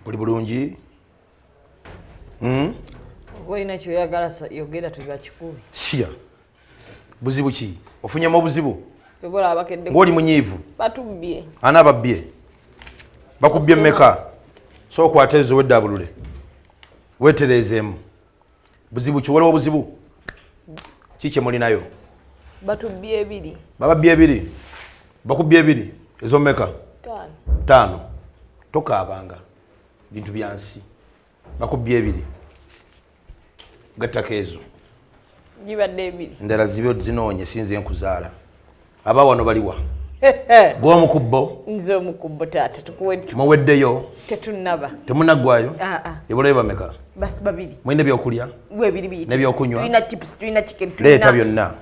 oli bulungi Oyina kyoyagala yogera tubakikubi. Siya. Buzibu ki? Ofunyemu obuzibu? Tebola abakedde. Ng'oli munyiivu. Batubbye. Ana babbye. Bakubbye mmeka? So okwata ezo wedda abulule. Weetereezeemu. Buzibu ki? Waliwo buzibu? Ki kye mulinayo? Batubbye ebiri. Bababbye ebiri. Bakubbye ebiri. Ezo mmeka? 5. Tokaabanga. Bintu bya nsi. Bakubbye ebiri. Gattako ezo. Gibadde ebiri. Ndala zibyo zinoonye sinze nkuzaala. Aba wano baliwa. Gwa omukubbo. Nze omukubbo taata tukuwedde. Muweddeyo. Tetunnaba. Temunaggwayo. Ebulayo bameka. Basi babiri. Mwine byokulya. Bwebiri biyite. N'ebyokunywa. Tulina chips, tulina chicken. Leeta byonna.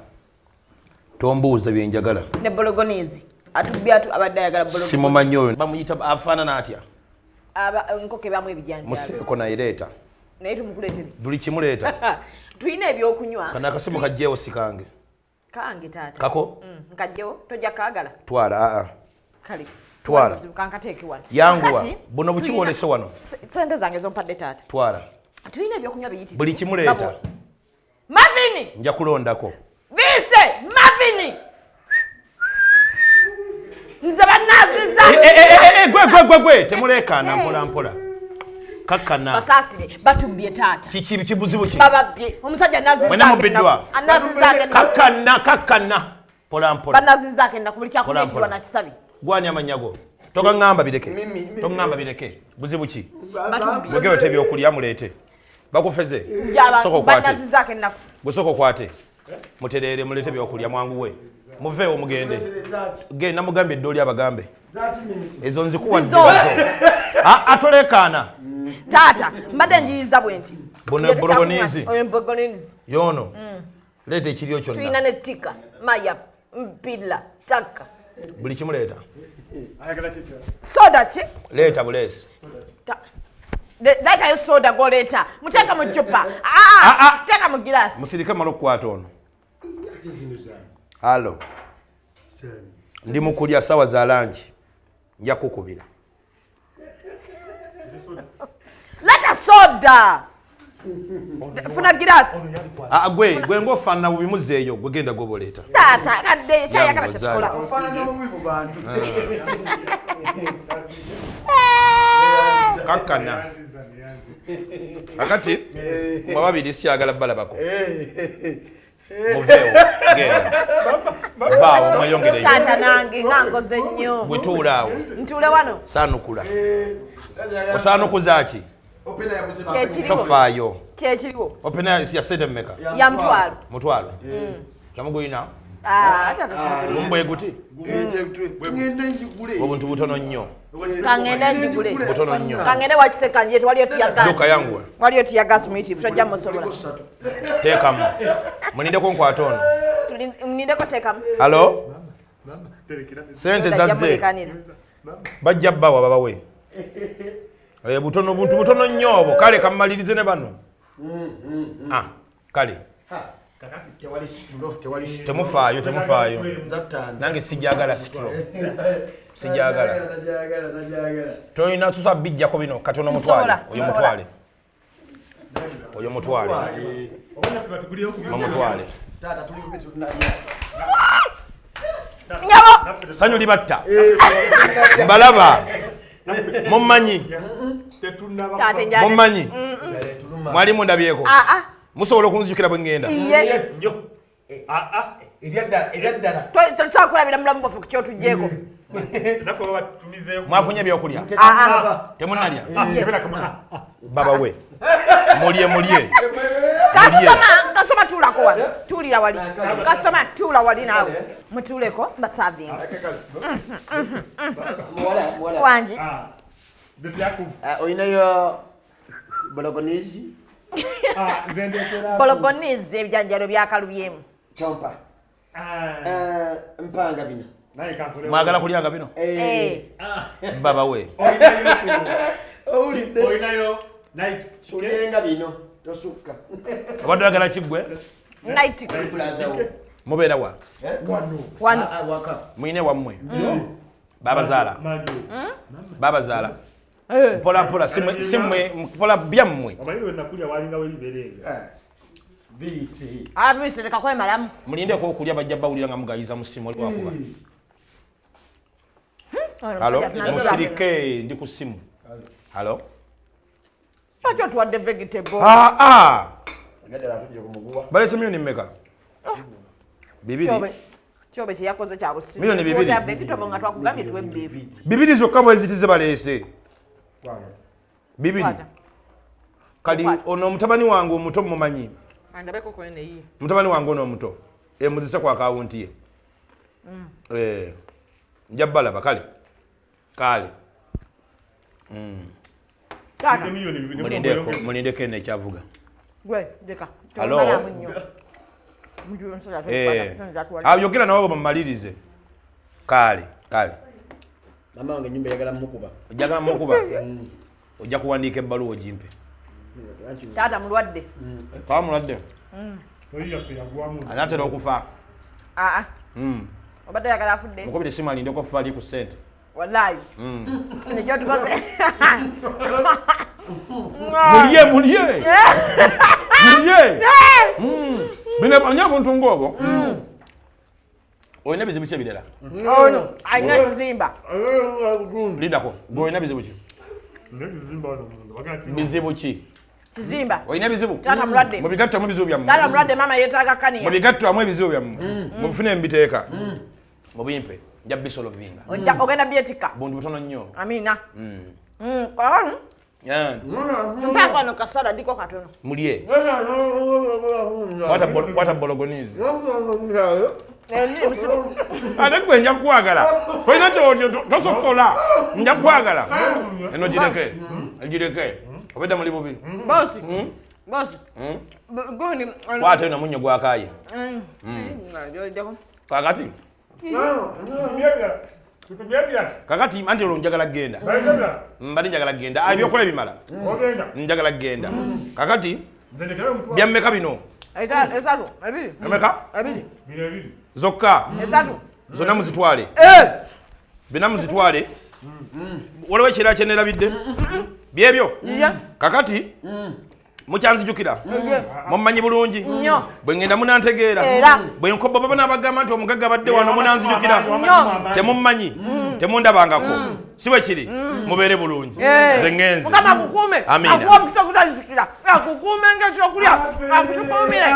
Tombuuza bye njagala. Ne bologonese. Atubyatu abadde ayagala bologonese. Simumanyi oyo. Bamuyita afaanana atya? Nkoke bamu ebijanja. Museeko naye leeta. Naye tumukuleetere. Buli kimuleeta. Tulina ebyokunywa. Kana akasimu kajjeewo sikange. Kange taata. Kako? Nkajjewo tojja kaagala. Twala. Kale. Twala. Kankateeke wano. Yanguwa. Buno bukiwolese wano. Sente zange zompadde taata. Twala. Tulina ebyokunywa biyitire. Buli kimuleeta. Mavini. Nja kulondako. Bise Mavini. Nze bannaziza. Gwe temulekana mpola. Kakkana. Basasire batubbye taata. Kibuzibu ki? Bababbye. Omusajja naziza. Mwena mubiddwa. Anaziza. Kakkana. Pola. Banaziza kenda ku buli kyakuleetirwa na kisabi. Gwani amanyago. Togaŋŋamba bireke. Toŋŋamba bireke. Buzibu ki? Bwegeyo tebyokulya muleete. Bakufeze. Soko kwate. Banaziza kenda. Busoko kwate. Mutereere muleete byokulya mwanguwe. Muveewo mugende. Genda mugambye eddoli abagambe. Ezo nzikuwadde. Atolekaana. Taata, mbadde njiyiza bwenti. Bologonese. Bologonese. Yono. Leeta ekiryo kyonna. Tulina ne tika, maya, mpilla, taka. Buli kimuleeta. Soda ki? Leeta buleesi. Leetayo soda goleeta. Muteeka mu jjupa. Teeka mu giraasi. Musirike mala okukwata ono. Halo. Ndi mu kulya ssaawa za langi. Nja kukubira. Leeta soda. Funa giraasi. Gwe ng'ofaanana bubi muzzeeyo gwe genda goboleeta. Taata kadde kyayagala kyekikola. Kakkana. Akati mwe babiri siyagala balabako. Muveewo genda. Vaawo mweyongereyo. Taata nange ngangoze nnyo. Gwe tuula awo. Ntuule wano. Saanukula. Osaanukuza ki? Tofaayo. Kyekiriwo. Opena ya sente mmeka? Ya mutwalo. Mutwalo. Kyamugulina? Gumbwe guti? Obuntu butono nnyo. Kangende njigule. Butono nnyo. Kangende wakiseka nje waliyo tiyagas. Duka yangu. Waliyo tiyagas miti tusajja musobola. Teekamu. Munindeko nkwata ono. Munindeko teekamu. Halo? Sente zazze. Bajja bbawa babawe. Butono buntu butono nnyo obwo. Kale kammalirize ne bano. Kale. Temufaayo. Nange sijagala situlo. Sijagala. Tolina tusa bijjako bino katono mutwale. Oyo mutwale. Mamutwale. Nyabo. Sanyu libatta. Mbalaba. Mummanyi. Mummanyi. Mwalimu ndabyeko. Musobola okunzijukira bwe ngenda. Tosobola kulabira mulamu bwaffe ku kyotuggyeko. Mwafunye ebyokulya? Temunnalya? Baba we. Mulye. Kasoma tuulako wali. Tuulira wali. Kasoma tuula wali naawe. Mutuuleko basavinga. Wangi. Oyinayo bologonese? Bologonese ebijanjalo byakalubyemu. Chompa. Mpanga bino. Mwagala kulyanga bino? Baba we. Oyinayo night kulyenga bino tosukka. Obadde oyagala kiggwe? Night mubeera wa? Wano. Waka. Mwine wammwe? Babazaala? Mpola simwe mpola byammwe. Amayiro nakulya walinga we liberenge. VC. Visi leka kwe malamu. Mulinde ko okulya bajja bawulira nga mugayiza musimu oli wakuba. Halo, musirike ndi ku simu. Halo. Lwaki tuwadde vegetable? Ngadala tujje kumuguwa. Balese milioni mmeka? Bibiri. Kyobe kyeyakoze kya busimu. Milioni bibiri. Kyobe vegetable nga twakugambye tuwe bibiri. Bibiri zokka bwe zitize baleese. Bibiri. Kali ono mutabani wange omuto mumanyi. Andabeko ko ene yi. Mutabani wange ono omuto. Muzise kwa akawunti ye. Njabala bakale. Kale. Tata. Mulindeko ene kyavuga. Gwe, deka. Halo. Yogera nawe bamalirize. Kale. Mama wange nyumba yagala mukuba. Ojagala mukuba. Ojja kuwandiika ebbaluwa ogimpe. Tata mulwadde. Kwa mulwadde. Oyiya kuyagwamu. Anatera okufa. Obadde yagala afudde. Mukobere simu alindeko okufa ali ku ssente. Wallahi. Nijo tukoze. Mulye. Bine banya muntu ngobo. Oyina bizibu ki ebirala? Ono ayina kuzimba. Lidako. Gwe oyina bizibu ki? Bizibu ki? Kizimba. Oyina bizibu? Tata mulwadde. Mubigatta mu bizibu byammwe. Tata mulwadde mama yeetaaga kaniya. Mubigatta mu ebizibu byammwe. Mubifune mbiteeka. Mubimpe. Nja bisolo vinga. Ogenda byetika. Buntu butono nnyo. Amina. Mpaka no kasala diko katono. Mulye. Kwata bologonizi. Ate gwe nja kwagala. Toyina kyotyo tosokola. Nja kwagala. Eno gireke. Obedda muli bubi. Bosi. Goni. Kwata eno munyo gwakaye. Kakati. Kakati anti olwo njagala genda. Mbali njagala genda. Ebyokola ebimala. Njagala genda. Kakati byammeka bino. Esatu. Ebiri. Emeka? Ebiri. Zokka. Esatu. Zonna muzitwale. Bina muzitwale. Waliwo ekirala kye neerabidde? Byebyo? Kakati mukyanzijukira. Mummanyi bulungi. Bwe ngenda munantegeera. Bwe nkoba baba n'abagamba nti omugagga badde wano munanzijukira. Temummanyi. Temundabangako. Si bwe kiri. Mubeere bulungi. Nze ngenze. Mukama akukuume. Amina. Akuwa omukisa okutalizikira. Akukuume ng'ekyokulya. Akutukuumire.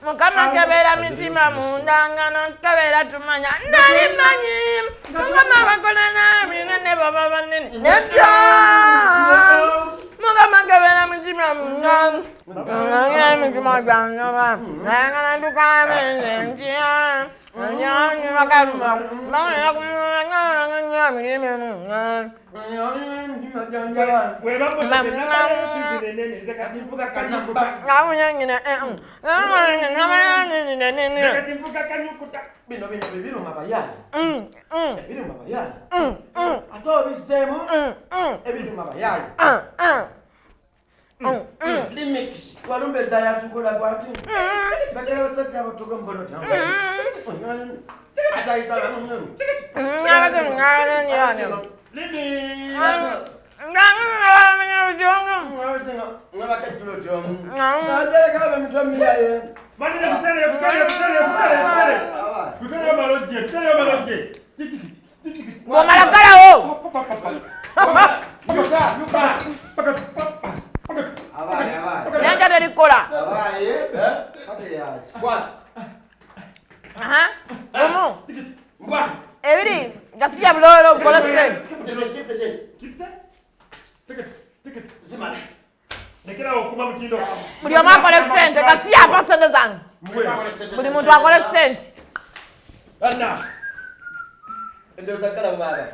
Mukama kebeera mitima munda nga nokebera tumanya nali manyi Mukama bakola nabinga ne baba banene netya Mukama kebeera mitima munda nga mitima gyanyoma nga natukane ntya nyanyi bakaluma bangaya kumanga nyamirimu Limix walumbeza yatukula kwati bakera basajja batuga mbono tamu ataisa mungu Ebiri, gasiya bulolo bukola sente. Buli omu akole sente, gasiya apa sente zange. Buli muntu akole sente. Ndoza kala baba.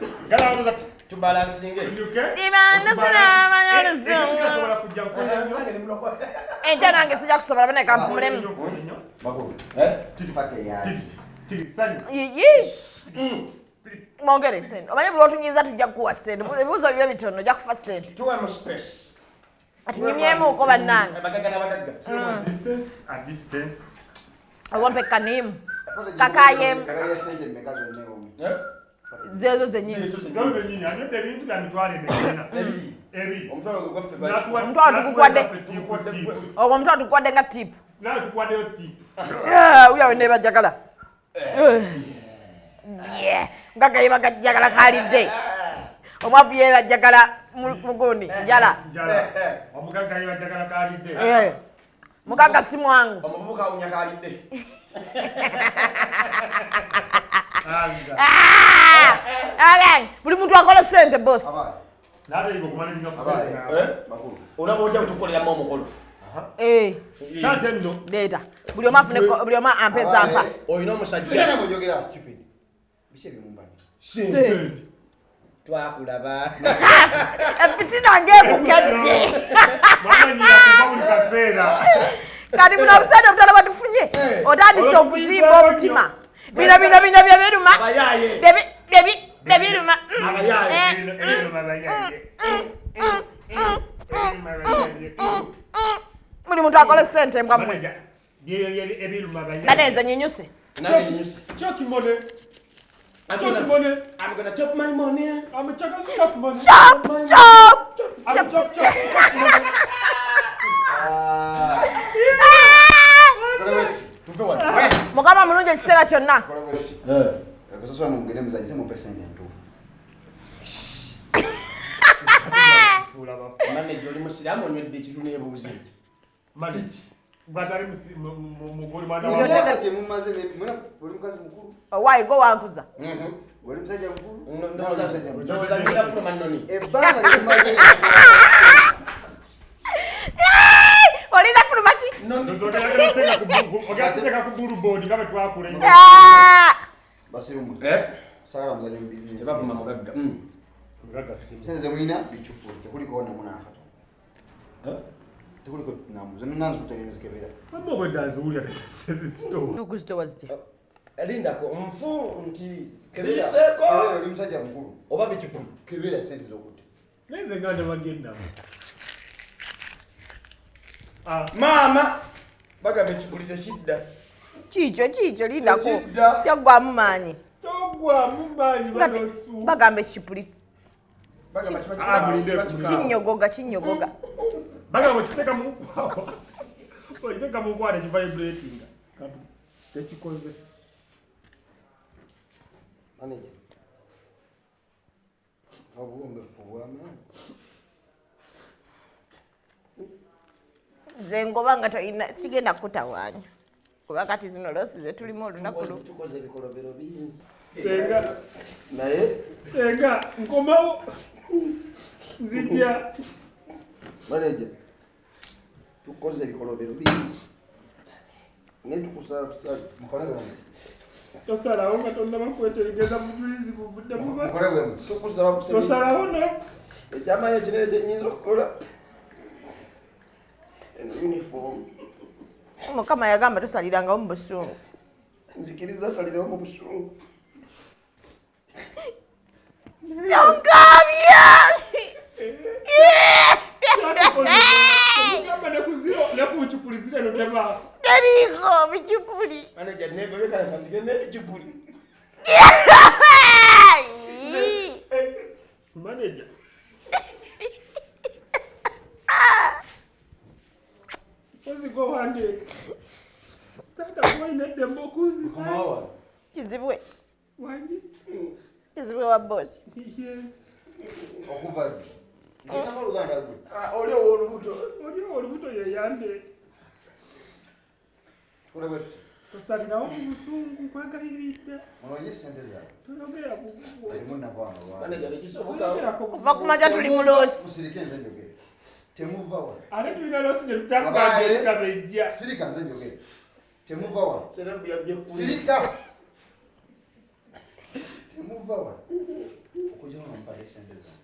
Tubalansinge. Ibanda sina manyaluzungu. Ente nange sijja kusobola bane kampulemu. Mwongere sente. Omanyi buli otunyiza tujja kukuwa sente. Ebibuuzo bibe bitono ojja kufa sente. Tuwe mu space. Atunyumyemu uko bannange. Distance. Awampe kanimu. Kakayemu. Kakaya sente mbeka zonne omu. Zezo zenyini. Zezo zenyini. Anyete bintu bya mitwale mekena. Ebi. Omutwalo gwe gwaffe bali. Omutwalo tukukwadde. Omutwalo tukukwadde nga tip. Na tukwadde yo tip. Uya wene bajagala. Ngaga yiba gajagala kalidde. Omwavu ye bajagala mugoni njala. Omugaga yiba jagala kalidde. Mugaga si mwangu. Omuvubuka unya kalidde. Buli muntu akola sente boss. Nada iko kumanyiza kusente. Makulu. Unabotya kutukolera mu omukolo. Sante ndo. Data. Buli oma ampeza ampa. Oyina omusajja. Sina mujogera stupid. Bise bimumbani. Sente. Twakulaba. Epitina ngekukedde. Mama nyina kubabuli kafera. Kati muno obusente obutala batufunye. Otandise okuzimba omutima. Bino byebiruma. Abayaye. Byebiruma. Buli muntu akola sente mbwa mmwe. Banenze nyinyuse. Chuck money. I'm gonna chop my money. I'm gonna chop money. Chop. I'm chop. Mukama mulungi ekiseera kyonna. Akasaswa mugende muzanyise mu percent entuufu. Manager oli musiramu onywedde ekitunu ebuuzi. Manager. Batari mugoli mwana wa. Ndio mumaze mwana oli mukazi mukulu. Why go wankuza? Oli musajja mukulu. Ndoza ngira fuma noni. Ebanga mumaze. Olina fulumaki? Ogateka kuburu bodi kama twakule. Basi rumu. Sara mzali business. Baba mama mugaga. Mugaga simu. Senze mwina bichupu. Tekuliko na muna akata. Tekuliko namuze nanzo kutelezekebera. Amo wedanzo uli sto. Ukuzito wazite. Elinda ko mfu nti kebera. Oli musajja mukulu. Oba bichupu. Kebera sente zokuti. Neze ngande bagenda. Mama baga bichukulite shida. Chicho lindako. Tagwa mumanyi. Banosu. Bagambe chipuli. Baga machimachi. Chinyogoga. Baga wachiteka mukwawa. Wachiteka mukwawa ne vibrating. Kabu. Techikoze. Manager. Abumbe fuwama. Zengoba nga toyina sigenda kutawanya. Kuba kati zino losi ze tulimo olunakulu. Tukoze bikolobero bingi. Senga. Naye. Senga. Nkomawo. Nzija. Manager. Tukoze bikolobero bingi. Ne tukusaba mukole bwe. Tosala onga tonna bakweteregeza mujulizi buvudde mu ba. Mukole bwe. Tukusaba busemi. Tosala ona. Echama ye kinene kyenyinza okukola. Uniform. Mukama yagamba tosaliranga mu busungu. Nzikiriza salirawo mu busungu. Tongabya! Mugamba ne kuziro ne kuchupulizira no tema. Teriko bichupuli. Manager nego beka kandike ne bichupuli. Manager. Ozi go hande. Tata boy ne dembo kuzi. Kumawa. Kizibwe. Wandi. Kizibwe wa boss. Yes. Okuva. Ndina oluganda gwe. Oli olubuto ye yande. Kule wetu. Tosalirawo musungu kwagaliride. Ono yesente zawe. Tologera ku. Temunna bwana bwana. Manager nekisoboka. Kuva kumaja tuli mulosi. Musirike nze njogere. Temuva wa. Ale tulina losi ne tutambadde kabejja. Sirika nze njogere. Temuva wa. Serebu yabye ku. Sirika. Temuva wa. Okuja mu mpale sente zawe.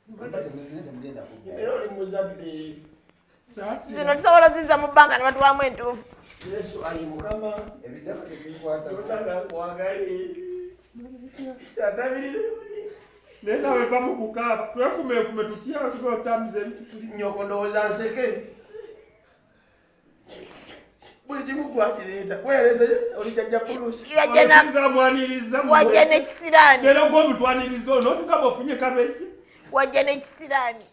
Mpate muzine mugenda ku. Oli muzabbi. Sasi. Zino tusobola ziza mu banka ne batulamu entuufu. Yesu ali mukama. Ebidama tebikwata. Yonanga kwagali. Yadabirire. Nenda weva mu kukaba. Twekume tutya tuko tamuze mtu tuli. Nyoko ndowooza nseke. Buli gimu gwagireta wereze oli jajja bulusi wajja n'ekisiraani leero gw'omutwaniriza ono tukaba ofunye kabeji wajja n'ekisiraani